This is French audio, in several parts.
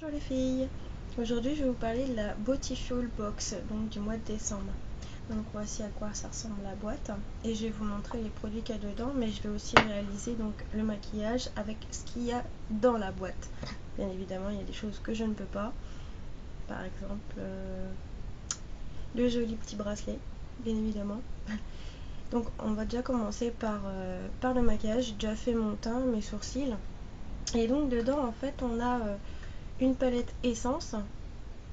Bonjour les filles, aujourd'hui je vais vous parler de la Beautiful Box, donc du mois de décembre. Donc voici à quoi ça ressemble la boîte et je vais vous montrer les produits qu'il y a dedans, mais je vais aussi réaliser donc le maquillage avec ce qu'il y a dans la boîte. Bien évidemment il y a des choses que je ne peux pas, par exemple le joli petit bracelet, bien évidemment. Donc on va déjà commencer par le maquillage. J'ai déjà fait mon teint, mes sourcils, et donc dedans en fait on a une palette essence.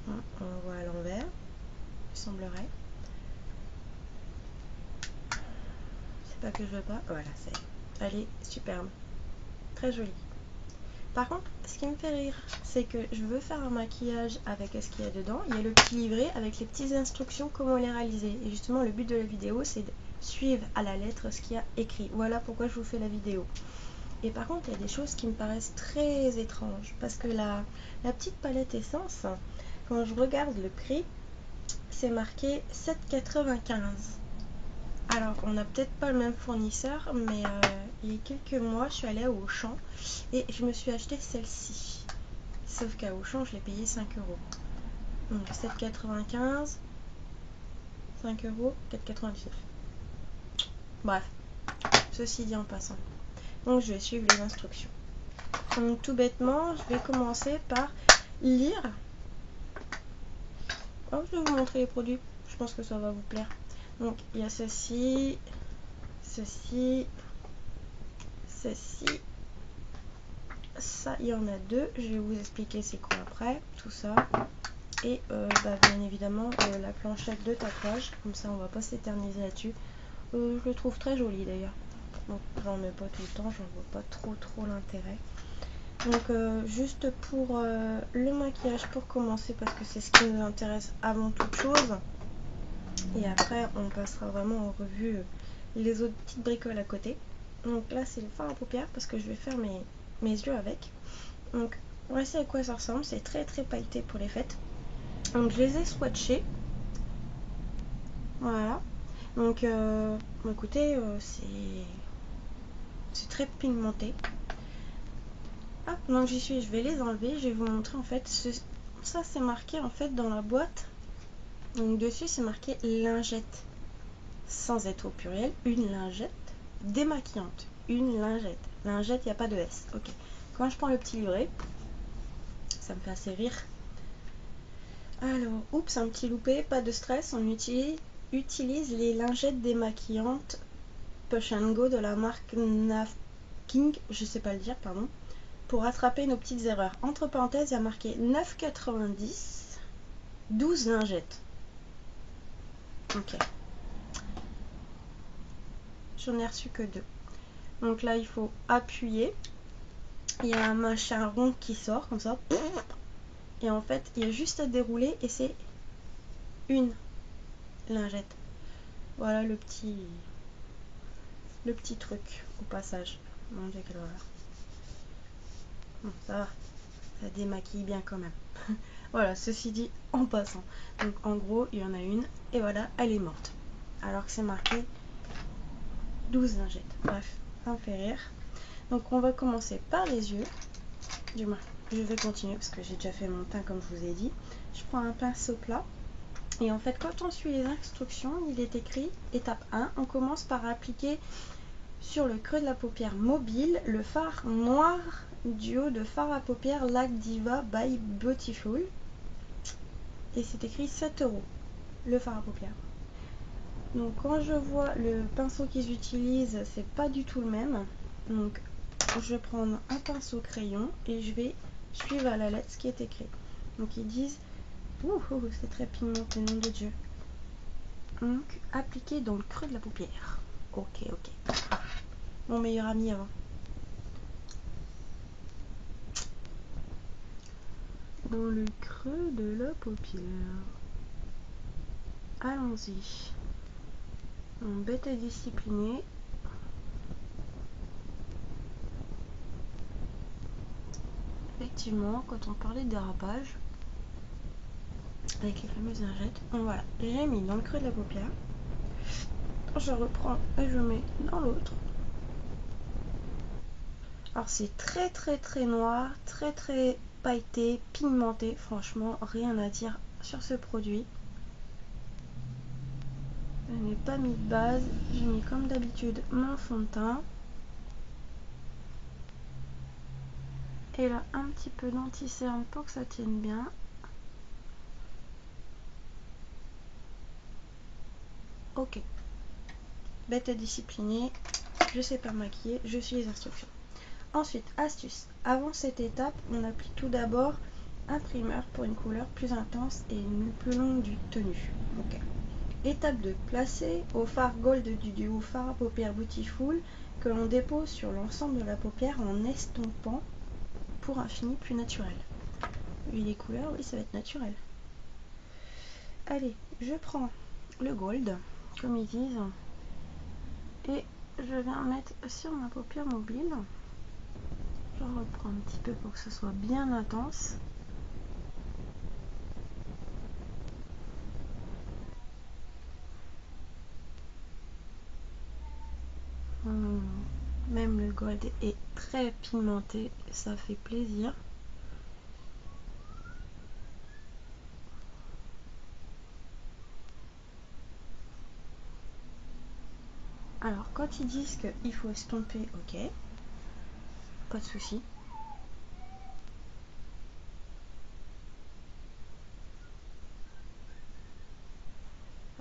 On voit à l'envers, il semblerait. C'est pas que je veux pas. Voilà, c'est. Elle est superbe. Très jolie. Par contre, ce qui me fait rire, c'est que je veux faire un maquillage avec ce qu'il y a dedans. Il y a le petit livret avec les petites instructions comment les réaliser. Et justement, le but de la vidéo, c'est de suivre à la lettre ce qu'il y a écrit. Voilà pourquoi je vous fais la vidéo. Et par contre, il y a des choses qui me paraissent très étranges. Parce que la petite palette essence, quand je regarde le prix, c'est marqué 7,95 €. Alors, on n'a peut-être pas le même fournisseur, mais il y a quelques mois, je suis allée à Auchan et je me suis acheté celle-ci. Sauf qu'à Auchan, je l'ai payé 5 €. Donc 7,95 €, 5 €, 4,99 €. Bref, ceci dit en passant. Donc, je vais suivre les instructions. Donc, tout bêtement, je vais commencer par lire. Oh, je vais vous montrer les produits. Je pense que ça va vous plaire. Donc, il y a ceci, ceci, ça, il y en a deux. Je vais vous expliquer c'est quoi après, tout ça. Et bien évidemment, la planchette de tatouage. Comme ça, on va pas s'éterniser là-dessus. Je le trouve très joli d'ailleurs. Donc, j'en mets pas tout le temps, j'en vois pas trop l'intérêt. Donc, juste pour le maquillage, pour commencer, parce que c'est ce qui nous intéresse avant toute chose. Et après, on passera vraiment en revue les autres petites bricoles à côté. Donc là, c'est le fard à paupières parce que je vais faire mes yeux avec. Donc, voici à quoi ça ressemble. C'est très pailleté pour les fêtes. Donc, je les ai swatchés. Voilà. Donc, écoutez, c'est très pigmenté. Hop, donc j'y suis. Je vais les enlever. Je vais vous montrer en fait. Ça, c'est marqué en fait dans la boîte. Donc, dessus, c'est marqué lingette. Sans être au pluriel, une lingette démaquillante. Une lingette. Lingette, il n'y a pas de S. Ok. Quand je prends le petit livret, ça me fait assez rire. Alors, oups, un petit loupé, pas de stress. On utilise les lingettes démaquillantes Push and Go de la marque Nafking, je sais pas le dire, pardon, pour rattraper nos petites erreurs. Entre parenthèses, il y a marqué 9,90, 12 lingettes. Ok. J'en ai reçu que 2. Donc là, il faut appuyer. Il y a un machin rond qui sort comme ça. Et en fait, il y a juste à dérouler et c'est une lingette. Voilà le petit truc au passage. Mon Dieu, quelle horreur. Bon, ça va. Ça démaquille bien quand même. Voilà, ceci dit en passant. Donc en gros, il y en a une et voilà, elle est morte. Alors que c'est marqué 12 lingettes. Bref, ça me fait rire. Donc on va commencer par les yeux. Du moins, je vais continuer parce que j'ai déjà fait mon teint comme je vous ai dit. Je prends un pinceau plat. Et en fait, quand on suit les instructions, il est écrit étape 1, on commence par appliquer sur le creux de la paupière mobile le fard noir du haut de fard à paupières Lac Diva by Beautiful. Et c'est écrit 7 € le fard à paupières. Donc quand je vois le pinceau qu'ils utilisent, c'est pas du tout le même. Donc je vais prendre un pinceau crayon et je vais suivre à la lettre ce qui est écrit. Donc ils disent, c'est très pigmenté, nom de Dieu. Donc appliquer dans le creux de la paupière. Ok. Mon meilleur ami avant. Dans le creux de la paupière. Allons-y. Bête et disciplinée. Effectivement, quand on parlait de dérapage, avec les fameuses lingettes, voilà, j'ai mis dans le creux de la paupière. Je reprends et je mets dans l'autre. Alors c'est très noir, très pailleté, pigmenté. Franchement, rien à dire sur ce produit. Je n'ai pas mis de base, j'ai mis comme d'habitude mon fond de teint. Et là, un petit peu d'anti-cerne pour que ça tienne bien. Ok. Bête et disciplinée, je sais pas maquiller, je suis les instructions. Ensuite, astuce. Avant cette étape, on applique tout d'abord un primer pour une couleur plus intense et une plus longue du tenue. Ok. Étape 2. Placer au fard gold du duo fard à paupières Beautiful que l'on dépose sur l'ensemble de la paupière en estompant pour un fini plus naturel. Vu les couleurs, oui, ça va être naturel. Allez, je prends le gold, comme ils disent, et je viens mettre sur ma paupière mobile. Je reprends un petit peu pour que ce soit bien intense. Même le gold est très pigmenté, ça fait plaisir. Alors quand ils disent qu'il faut estomper, ok, pas de souci.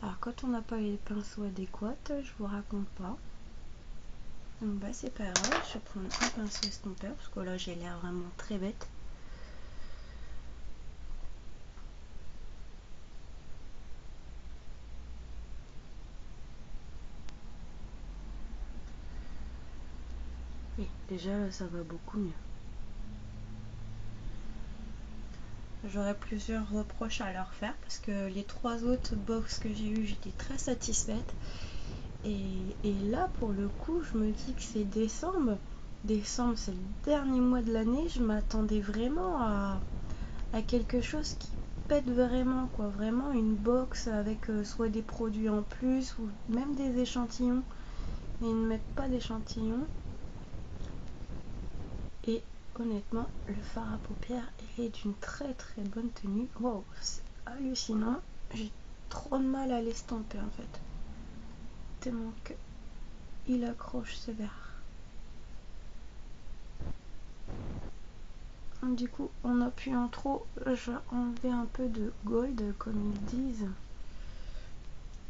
Alors quand on n'a pas les pinceaux adéquats, je vous raconte pas. Donc bah c'est pas grave, je vais prendre un pinceau estompeur parce que là j'ai l'air vraiment très bête. Et déjà là ça va beaucoup mieux. J'aurais plusieurs reproches à leur faire parce que les 3 autres box que j'ai eu, j'étais très satisfaite. Et là, pour le coup, je me dis que c'est décembre. Décembre, c'est le dernier mois de l'année. Je m'attendais vraiment à quelque chose qui pète vraiment, quoi. Vraiment une box avec soit des produits en plus ou même des échantillons. Mais ils ne mettent pas d'échantillons. Et honnêtement, le fard à paupières est d'une très très bonne tenue. Wow, c'est hallucinant. J'ai trop de mal à l'estomper en fait. Tellement que il accroche sévère. Du coup, en appuyant trop, je vais enlever un peu de gold, comme ils disent.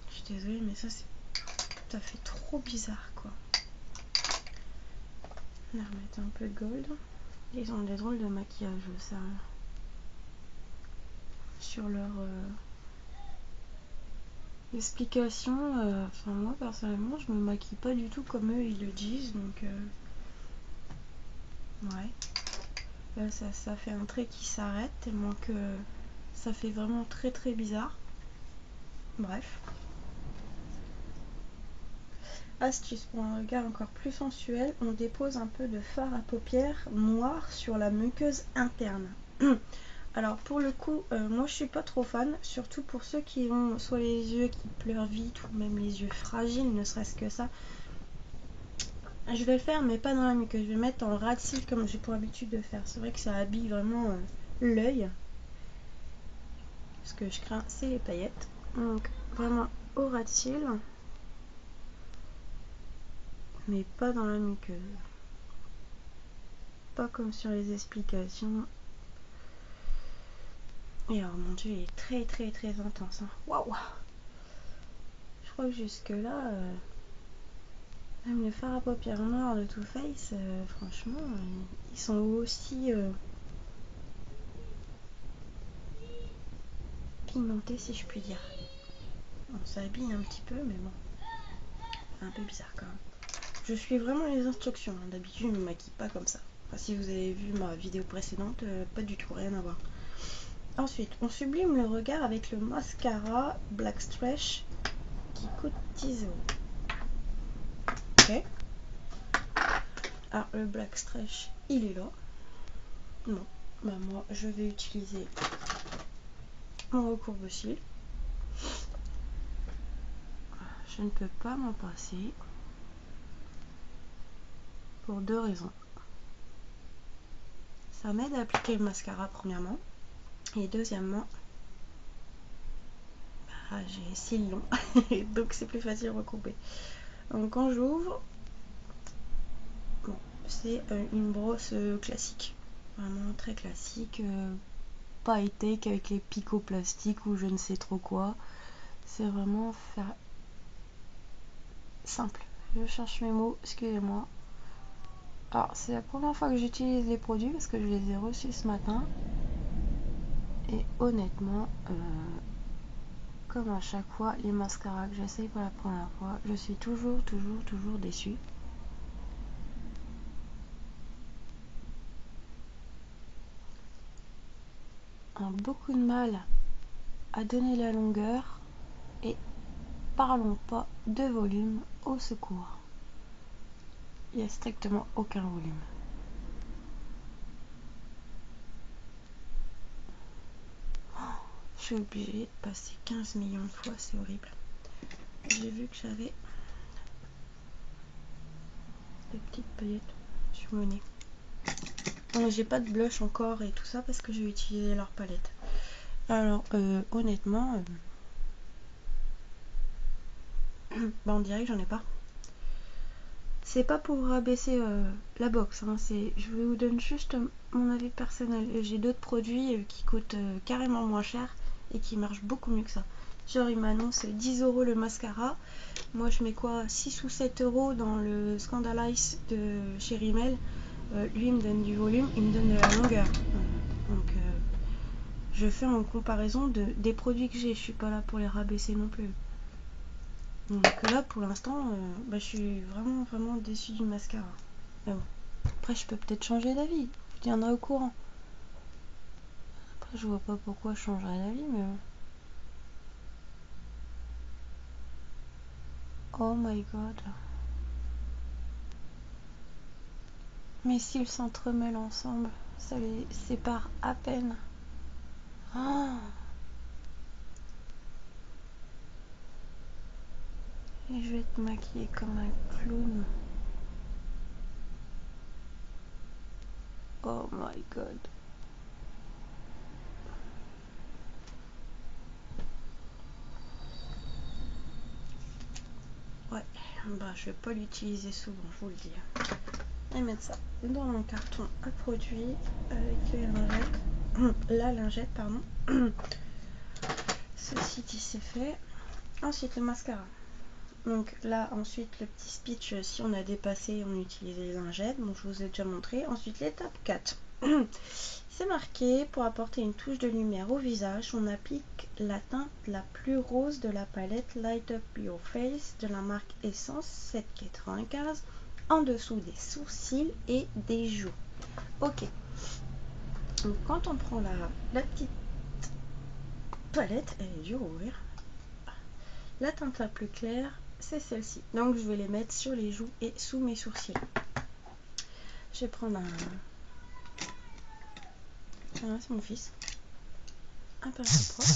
Je suis désolée, mais ça fait trop bizarre, quoi. On va remettre un peu de gold. Ils ont des drôles de maquillage, ça. Sur leur explication. Enfin, moi, personnellement, je me maquille pas du tout comme eux, ils le disent. Donc, ouais. Là, ça fait un trait qui s'arrête, tellement que ça fait vraiment très très bizarre. Bref. Astuce pour un regard encore plus sensuel, on dépose un peu de fard à paupières noir sur la muqueuse interne. Alors pour le coup, moi je suis pas trop fan, surtout pour ceux qui ont soit les yeux qui pleurent vite ou même les yeux fragiles, ne serait-ce que ça. Je vais le faire mais pas dans la muqueuse, je vais mettre en ras de cils comme j'ai pour habitude de faire. C'est vrai que ça habille vraiment l'œil. Ce que je crains, c'est les paillettes. Donc vraiment au ras de cils, mais pas dans la muqueuse. Pas comme sur les explications. Et alors mon dieu, il est très très très intense. Waouh! Je crois que jusque là, même les fards à paupières noires de Too Faced, franchement, ils sont aussi pigmentés si je puis dire. Bon, ça habille un petit peu, mais bon, c'est un peu bizarre quand même. Je suis vraiment les instructions. D'habitude, je ne me maquille pas comme ça. Enfin, si vous avez vu ma vidéo précédente, pas du tout, rien à voir. Ensuite, on sublime le regard avec le mascara Black Stretch qui coûte 10 €. Ok. Alors, le Black Stretch, il est là. Non, bah moi, je vais utiliser mon recourbe-cils. Je ne peux pas m'en passer. Pour 2 raisons. Ça m'aide à appliquer le mascara premièrement. Et deuxièmement, j'ai cils longs, donc c'est plus facile à recouper. Donc quand j'ouvre, bon, c'est une brosse classique, vraiment très classique, pas high-tech avec les picots plastiques ou je ne sais trop quoi. C'est vraiment faire simple. Je cherche mes mots, excusez-moi. Alors c'est la première fois que j'utilise les produits parce que je les ai reçus ce matin. Et honnêtement, comme à chaque fois, les mascaras que j'essaye pour la première fois, je suis toujours déçue. On a beaucoup de mal à donner la longueur et parlons pas de volume, au secours. Il n'y a strictement aucun volume. Je suis obligée de passer 15 millions de fois, c'est horrible. J'ai vu que j'avais des petites paillettes sur mon nez. J'ai pas de blush encore et tout ça parce que j'ai utilisé leur palette. Alors honnêtement, on dirait que j'en ai pas. C'est pas pour rabaisser la box, hein, je vous donne juste mon avis personnel. J'ai d'autres produits qui coûtent carrément moins cher et qui marchent beaucoup mieux que ça. Genre il m'annonce 10 € le mascara. Moi je mets quoi, 6 ou 7 € dans le Scandalize de chez Rimmel. Lui il me donne du volume, il me donne de la longueur. Donc je fais en comparaison des produits que j'ai. Je suis pas là pour les rabaisser non plus. Donc là pour l'instant je suis vraiment déçue du mascara. Mais bon, après je peux peut-être changer d'avis, je vous tiendrai au courant. Après je vois pas pourquoi je changerais d'avis, mais bon. Oh my god. Mes cils s'entremêlent ensemble, ça les sépare à peine. Oh. Et je vais te maquiller comme un clown. Oh my god. Ouais, je vais pas l'utiliser souvent, je vous le dis. Et mettre ça dans mon carton à produits avec les lingettes. La lingette, pardon. Ceci dit, c'est fait. Ensuite, le mascara. Donc là, ensuite, le petit speech, si on a dépassé, on utilise les lingettes. Bon, je vous ai déjà montré. Ensuite, l'étape 4. C'est marqué, pour apporter une touche de lumière au visage, on applique la teinte la plus rose de la palette Light Up Your Face de la marque Essence 7,95 en dessous des sourcils et des joues. Ok. Donc quand on prend la petite palette, elle est dure à ouvrir. La teinte la plus claire, c'est celle-ci. Donc je vais les mettre sur les joues et sous mes sourcils. Je vais prendre un... Ah, c'est mon fils. Un pinceau propre.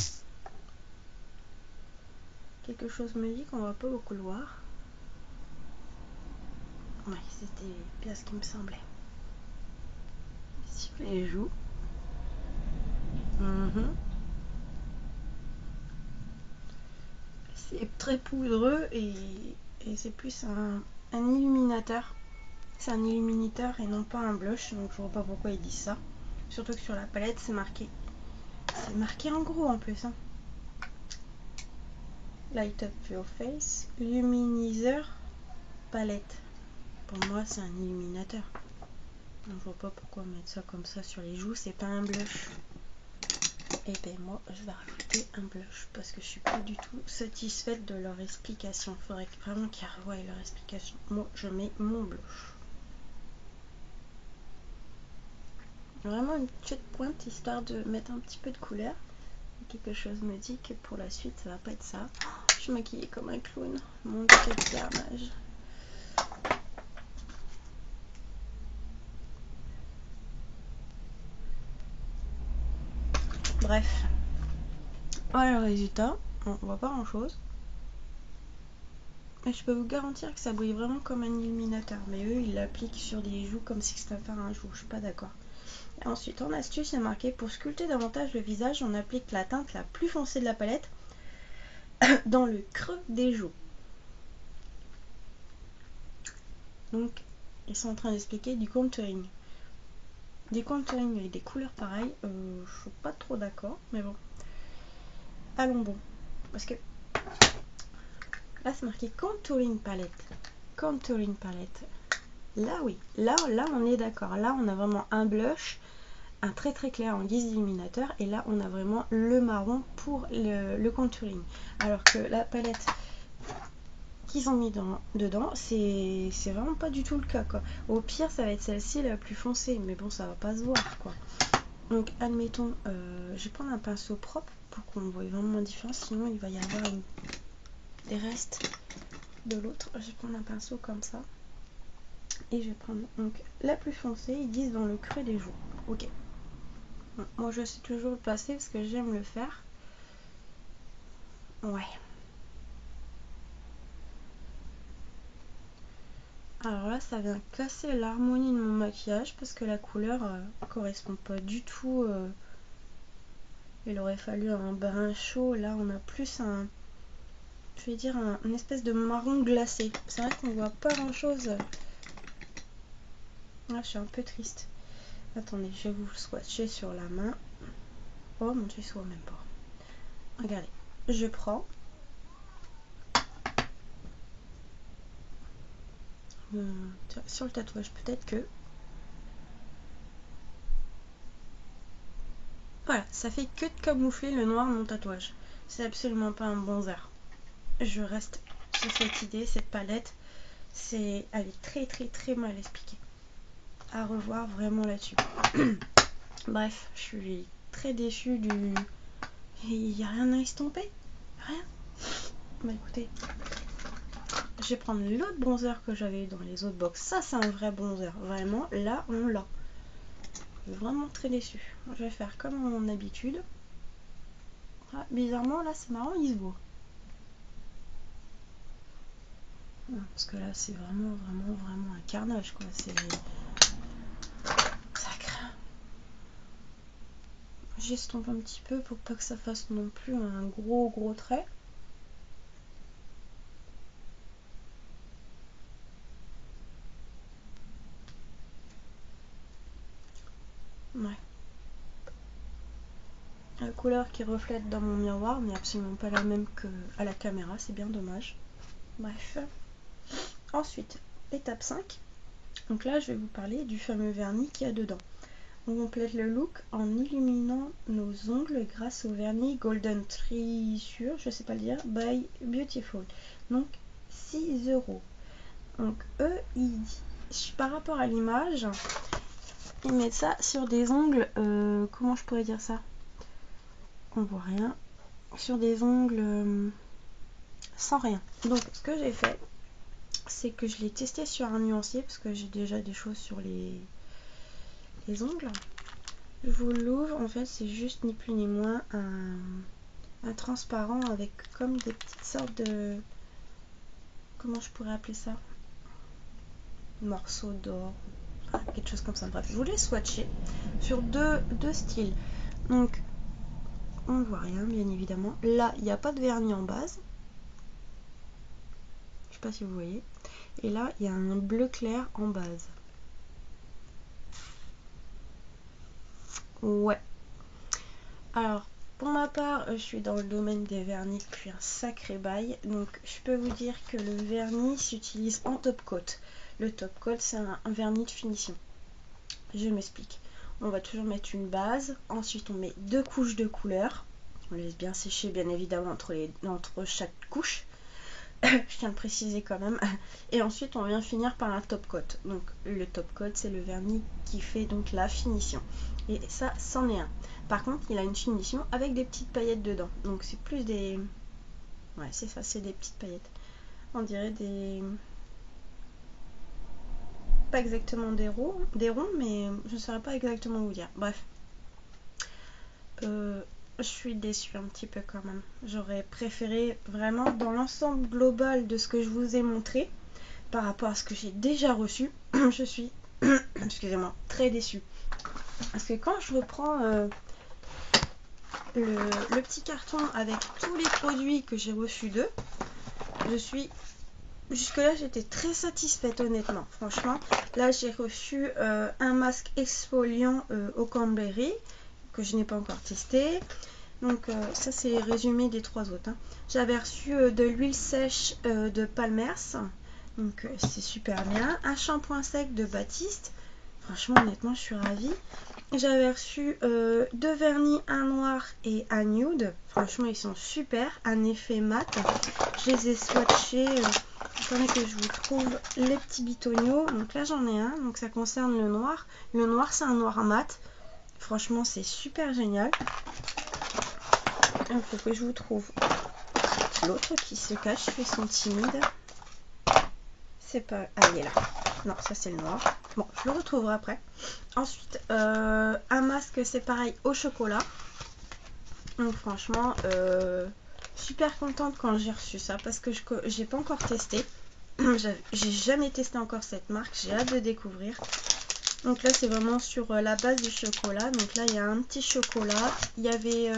Quelque chose me dit qu'on va pas beaucoup le voir. Ouais, c'était bien ce qui me semblait. Sur les joues. C'est très poudreux et c'est plus un illuminateur. C'est un illuminateur et non pas un blush, donc je vois pas pourquoi ils disent ça. Surtout que sur la palette c'est marqué. C'est marqué en gros en plus. Hein. Light Up Your Face, luminiseur, palette. Pour moi c'est un illuminateur. Donc je vois pas pourquoi mettre ça comme ça sur les joues, c'est pas un blush. Et ben moi je vais rajouter un blush parce que je suis pas du tout satisfaite de leur explication. Faudrait vraiment qu'ils revoient leur explication. Moi je mets mon blush. Vraiment une petite pointe histoire de mettre un petit peu de couleur. Quelque chose me dit que pour la suite ça va pas être ça. Je suis maquillée comme un clown. Mon dieu quel carnage. Bref. Voilà le résultat. On voit pas grand chose. Mais je peux vous garantir que ça brille vraiment comme un illuminateur. Mais eux ils l'appliquent sur des joues comme si c'était un jour. Je suis pas d'accord. Ensuite, en astuce, il est marqué pour sculpter davantage le visage, on applique la teinte la plus foncée de la palette dans le creux des joues. Donc, ils sont en train d'expliquer du contouring. Du contouring avec des couleurs pareilles, je suis pas trop d'accord, mais bon. Allons bon. Parce que là, c'est marqué contouring palette. Contouring palette. Là, oui. Là, on est d'accord. Là, on a vraiment un blush, un très très clair en guise d'illuminateur. Et là, on a vraiment le marron pour le contouring. Alors que la palette qu'ils ont mis dedans, c'est vraiment pas du tout le cas, quoi. Au pire, ça va être celle-ci la plus foncée. Mais bon, ça va pas se voir, quoi. Donc, admettons, je vais prendre un pinceau propre pour qu'on voit vraiment la différence. Sinon, il va y avoir des restes de l'autre. Je vais prendre un pinceau comme ça. Et je vais prendre donc la plus foncée, ils disent dans le creux des joues. Ok. Bon, moi je sais toujours le placer parce que j'aime le faire. Ouais. Alors là, ça vient casser l'harmonie de mon maquillage parce que la couleur correspond pas du tout. Il aurait fallu un brun chaud. Là, on a plus un, je vais dire, une espèce de marron glacé. C'est vrai qu'on voit pas grand chose. Là, je suis un peu triste. Attendez, je vais vous le swatcher sur la main. Oh mon dieu, il se voit même pas. Regardez, je prends. Sur le tatouage, peut-être que. Voilà, ça fait que de camoufler le noir de mon tatouage. C'est absolument pas un bronzer. Je reste sur cette idée, cette palette. Elle est très très très mal expliquée. À revoir vraiment là-dessus. Bref, je suis très déçue du. Il n'y a rien à estomper. Rien. Bah écoutez, je vais prendre l'autre bronzer que j'avais dans les autres box. Ça, c'est un vrai bronzer. Vraiment, là, on l'a. Je suis vraiment très déçue. Je vais faire comme mon habitude. Ah, bizarrement, là, c'est marrant, il se voit. Parce que là, c'est vraiment un carnage, quoi. Ça craint. J'estompe un petit peu pour pas que ça fasse non plus un gros trait. Ouais. La couleur qui reflète dans mon miroir n'est absolument pas la même qu'à la caméra, c'est bien dommage. Bref. Ensuite, étape 5. Donc là, je vais vous parler du fameux vernis qu'il y a dedans. On complète le look en illuminant nos ongles grâce au vernis Golden Treasure, je sais pas le dire, by Beautiful. Donc 6 €. Donc eux, par rapport à l'image, ils mettent ça sur des ongles, comment je pourrais dire ça? On voit rien. Sur des ongles sans rien. Donc ce que j'ai fait, c'est que je l'ai testé sur un nuancier parce que j'ai déjà des choses sur les ongles. Je vous l'ouvre, en fait c'est juste ni plus ni moins un transparent avec comme des petites sortes de, comment je pourrais appeler ça, morceaux d'or, quelque chose comme ça. Bref, je voulais swatcher sur deux styles. Donc on ne voit rien bien évidemment. Là il n'y a pas de vernis en base, je sais pas si vous voyez, et là il y a un bleu clair en base. Ouais. Alors, pour ma part, je suis dans le domaine des vernis depuis un sacré bail. Donc, je peux vous dire que le vernis s'utilise en top coat. Le top coat, c'est un vernis de finition. Je m'explique. On va toujours mettre une base. Ensuite, on met 2 couches de couleur. On laisse bien sécher, bien évidemment, entre chaque couche. Je tiens à le préciser quand même. Et ensuite, on vient finir par un top coat. Donc, le top coat, c'est le vernis qui fait donc la finition. Et ça, c'en est un. Par contre, il a une finition avec des petites paillettes dedans. Donc, c'est plus des... Ouais, c'est ça, c'est des petites paillettes. On dirait des... Pas exactement des ronds, mais je ne saurais pas exactement vous dire. Bref. Je suis déçue un petit peu quand même. J'aurais préféré vraiment, dans l'ensemble global de ce que je vous ai montré, par rapport à ce que j'ai déjà reçu, je suis, excusez-moi, très déçue. Parce que quand je reprends le petit carton avec tous les produits que j'ai reçus d'eux, je suis... Jusque-là, j'étais très satisfaite, honnêtement. Franchement, là, j'ai reçu un masque exfoliant au cranberry que je n'ai pas encore testé. Donc, ça, c'est résumé des 3 autres. Hein. J'avais reçu de l'huile sèche de Palmers. Donc, c'est super bien. Un shampoing sec de Baptiste. Franchement, honnêtement, je suis ravie. J'avais reçu 2 vernis, un noir et un nude. Franchement, ils sont super. Un effet mat. Je les ai swatchés. Attendez que je vous trouve les petits bitoniaux. Donc là, j'en ai un. Donc ça concerne le noir. Le noir, c'est un noir mat. Franchement, c'est super génial. Il faut que je vous trouve l'autre qui se cache. Ils sont timides. C'est pas... Ah, il est là. Non, ça c'est le noir. Bon, je le retrouverai après. Ensuite, un masque, c'est pareil, au chocolat. Donc franchement, super contente quand j'ai reçu ça parce que j'ai pas encore testé. J'ai jamais testé encore cette marque. J'ai hâte de découvrir. Donc là, c'est vraiment sur la base du chocolat. Donc là, il y a un petit chocolat. Il y avait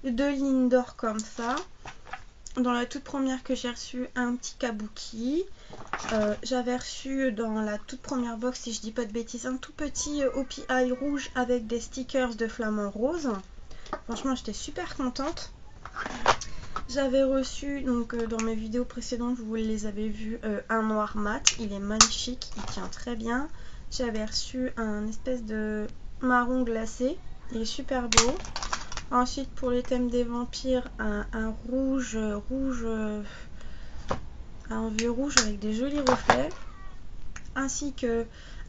2 lignes d'or comme ça. Dans la toute première que j'ai reçue, un petit kabuki. J'avais reçu dans la toute première box, si je dis pas de bêtises, un tout petit OPI rouge avec des stickers de flamant rose. Franchement, j'étais super contente. J'avais reçu, donc dans mes vidéos précédentes, vous les avez vus, un noir mat. Il est magnifique, il tient très bien. J'avais reçu un espèce de marron glacé. Il est super beau. Ensuite, pour les thèmes des vampires, un rouge, un vieux rouge avec des jolis reflets. Ainsi que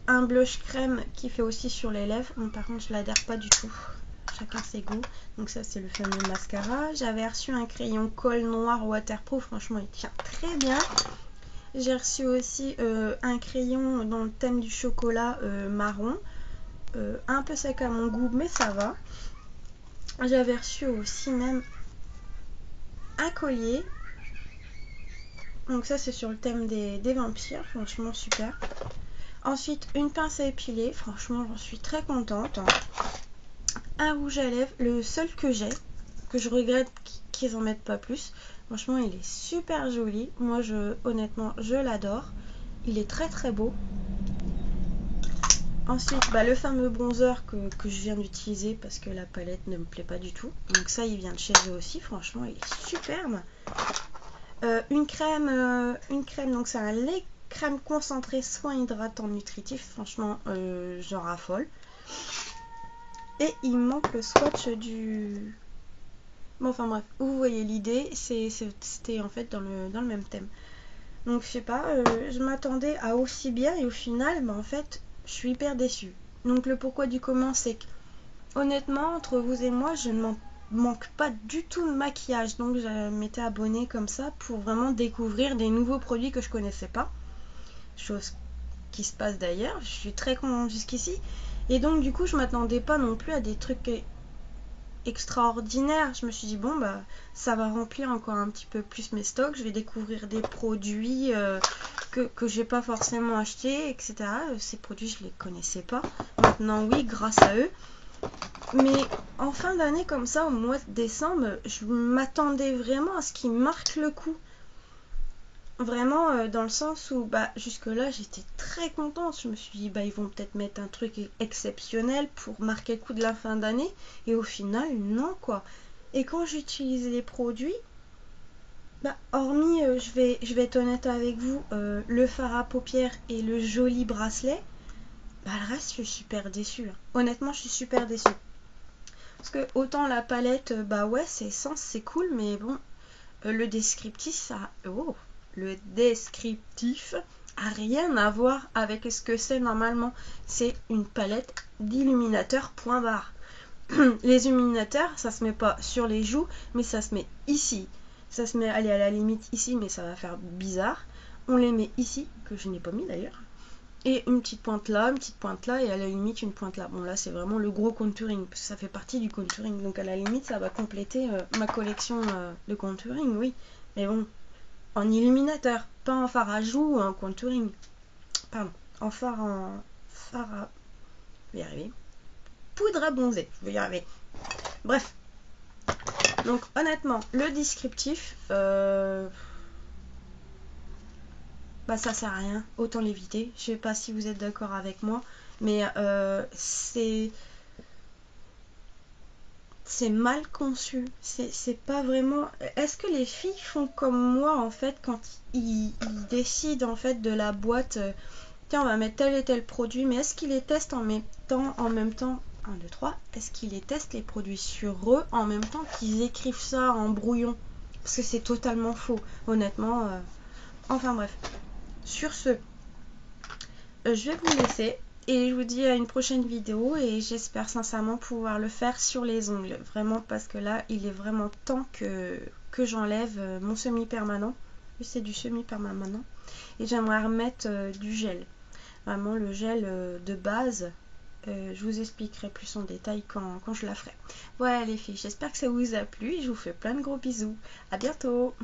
un blush crème qui fait aussi sur les lèvres. Bon, par contre, je l'adhère pas du tout. Chacun ses goûts. Donc ça, c'est le fameux mascara. J'avais reçu un crayon colle noir waterproof. Franchement, il tient très bien. J'ai reçu aussi un crayon dans le thème du chocolat marron. Un peu sec à mon goût, mais ça va. J'avais reçu aussi même un collier. Donc ça, c'est sur le thème des vampires. Franchement, super. Ensuite, une pince à épiler. Franchement, j'en suis très contente. Un rouge à lèvres, le seul que j'ai, que je regrette qu'ils en mettent pas plus. Franchement, il est super joli. Moi, honnêtement, je l'adore. Il est très très beau. Ensuite, le fameux bronzer que je viens d'utiliser parce que la palette ne me plaît pas du tout. Donc ça, il vient de chez eux aussi. Franchement, il est superbe. Une crème, donc c'est un lait crème concentré soin hydratant nutritif. Franchement, j'en raffole. Et il manque le swatch du... Bon, enfin bref, vous voyez l'idée, c'était en fait dans le même thème. Donc je sais pas, je m'attendais à aussi bien et au final, en fait, je suis hyper déçue. Donc le pourquoi du comment, c'est que honnêtement, entre vous et moi, je ne manque pas du tout de maquillage. Donc je m'étais abonnée comme ça pour vraiment découvrir des nouveaux produits que je connaissais pas. Chose qui se passe d'ailleurs, je suis très contente jusqu'ici. Et donc du coup, je m'attendais pas non plus à des trucs extraordinaire. Je me suis dit bon ça va remplir encore un petit peu plus mes stocks, je vais découvrir des produits que j'ai pas forcément acheté, etc. Ces produits je les connaissais pas. Maintenant oui, grâce à eux. Mais en fin d'année comme ça, au mois de décembre, je m'attendais vraiment à ce qu'ils marquent le coup. Vraiment dans le sens où jusque là j'étais très contente. Je me suis dit ils vont peut-être mettre un truc exceptionnel pour marquer le coup de la fin d'année, et au final non quoi. Et quand j'utilise les produits, hormis je vais être honnête avec vous, le fard à paupières et le joli bracelet, le reste je suis super déçue. Honnêtement je suis super déçue. Parce que autant la palette, ouais c'est essence, c'est cool, mais bon, le descriptif ça... Oh, le descriptif a rien à voir avec ce que c'est normalement. C'est une palette d'illuminateurs point barre. Les illuminateurs, ça se met pas sur les joues, mais ça se met ici. Ça se met, allez, à la limite ici, mais ça va faire bizarre. On les met ici, que je n'ai pas mis d'ailleurs. Et une petite pointe là, et à la limite une pointe là. Bon là c'est vraiment le gros contouring, parce que ça fait partie du contouring. Donc à la limite ça va compléter ma collection de contouring, oui. Mais bon, en illuminateur, pas en fard à joues ou en contouring. Pardon, en fard à... Je vais y arriver. poudre à bronzer. Je vais y arriver. Bref. Donc honnêtement, le descriptif, bah ça sert à rien, autant l'éviter. Je sais pas si vous êtes d'accord avec moi, mais c'est mal conçu. C'est pas vraiment. Est-ce que les filles font comme moi en fait quand ils décident en fait de la boîte, tiens on va mettre tel et tel produit, mais est-ce qu'ils les testent en même temps 1, 2, 3, est-ce qu'ils les testent les produits sur eux en même temps qu'ils écrivent ça en brouillon? Parce que c'est totalement faux, honnêtement. Enfin bref. Sur ce, je vais vous laisser et je vous dis à une prochaine vidéo et j'espère sincèrement pouvoir le faire sur les ongles. Vraiment parce que là, il est vraiment temps que j'enlève mon semi-permanent. C'est du semi-permanent. Et j'aimerais remettre du gel. Vraiment le gel de base. Je vous expliquerai plus en détail quand je la ferai. Voilà les filles, j'espère que ça vous a plu et je vous fais plein de gros bisous. À bientôt!